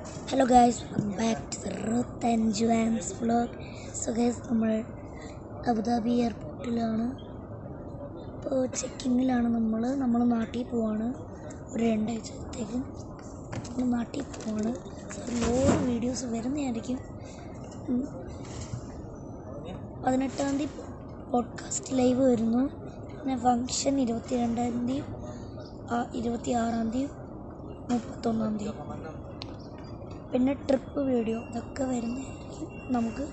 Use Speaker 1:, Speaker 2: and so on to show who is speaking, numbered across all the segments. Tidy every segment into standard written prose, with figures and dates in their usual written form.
Speaker 1: Hello guys, welcome back to the Ruth and Joanne's vlog. So guys, നമ്മൾ Abu Dhabi എയർപോർട്ടിലാണ്. ഇപ്പോൾ ചെക്കിങ്ങിലാണ്. നമ്മൾ നാട്ടിൽ പോവാണ്. ഒരു 2 ആഴ്ചത്തേക്കും നമ്മൾ നാട്ടിൽ പോവാണ്. ഒരുപാട് വീഡിയോസ് വരുന്നതായിരിക്കും. 18-ാം തീയതി പോഡ്കാസ്റ്റ് ലൈവ് വരുന്നു. പിന്നെ ഫങ്ഷൻ 22-ാം തീയതി, 26-ാം തീയതി, 31-ാം തീയതി. പിന്നെ ട്രിപ്പ് വീഡിയോ ഇതൊക്കെ വരുന്നതായിരിക്കും. നമുക്ക്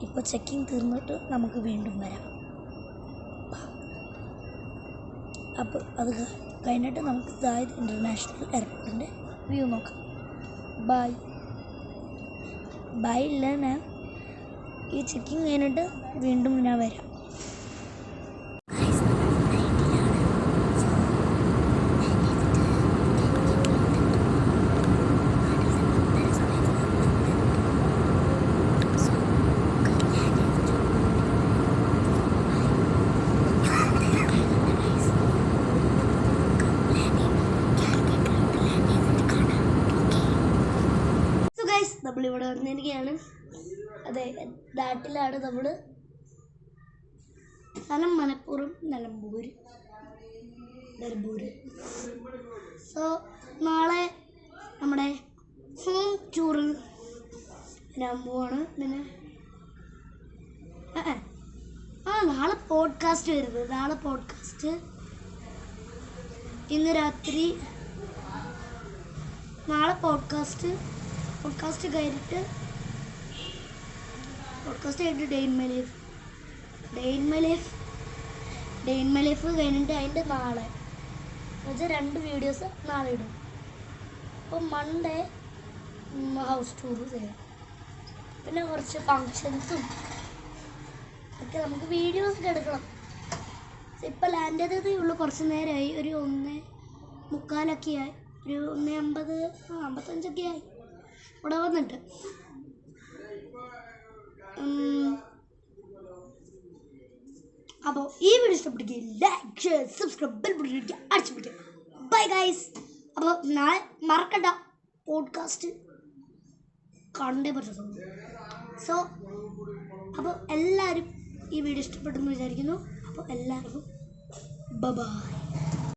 Speaker 1: ഇപ്പോൾ ചെക്കിങ് തീർന്നിട്ട് നമുക്ക് വീണ്ടും വരാം. അപ്പോൾ അത് കഴിഞ്ഞിട്ട് നമുക്ക് സായിദ് ഇൻ്റർനാഷണൽ എയർപോർട്ടിൻ്റെ വ്യൂ നോക്കാം. ബൈ ഇല്ല, ഞാൻ ഈ ചെക്കിങ് കഴിഞ്ഞിട്ട് വീണ്ടും ഞാൻ വരാം. നമ്മളിവിടെ വന്നിരിക്കുകയാണ്. അതെ, നാട്ടിലാണ് നമ്മൾ. സ്ഥലം മലപ്പുറം, നിലമ്പൂർ. സോ നാളെ നമ്മുടെ ഹോം ടൂറ് വരാൻ പോവാണ്. പിന്നെ നാളെ പോഡ്കാസ്റ്റ് വരുന്നത്. നാളെ പോഡ്കാസ്റ്റ് ഇന്ന് രാത്രി. നാളെ പോഡ്കാസ്റ്റ് കഴിഞ്ഞിട്ട് ഡേ ഇൻ മൈ ലൈഫ് കഴിഞ്ഞിട്ട് അതിൻ്റെ നാളെ എന്നുവെച്ചാൽ 2 വീഡിയോസ് നാളെ ഇടും. അപ്പോൾ മൺഡേ ഹൗസ് ടൂറ് ചെയ്യാം. പിന്നെ കുറച്ച് ഫങ്ഷൻസും ഒക്കെ നമുക്ക് വീഡിയോസൊക്കെ എടുക്കണം. ഇപ്പോൾ ലാൻഡ് ചെയ്തതേ ഉള്ളൂ. കുറച്ച് നേരമായി. ഒരു 1:45 ആയി. ഒരു 1:55 ആയി ഇവിടെ വന്നിട്ട്. അപ്പോൾ ഈ വീഡിയോ ഇഷ്ടപ്പെടുകയും like, share, subscribe, bell button അടിച്ചു പിടിക്കുക. Bye guys. അപ്പോൾ നാളെ മറക്കണ്ട, പോഡ്കാസ്റ്റ് കണ്ടേ പറ്റുള്ളൂ. സോ അപ്പോൾ എല്ലാവരും ഈ വീഡിയോ ഇഷ്ടപ്പെട്ടെന്ന് വിചാരിക്കുന്നു. അപ്പോൾ എല്ലാവർക്കും ബൈ.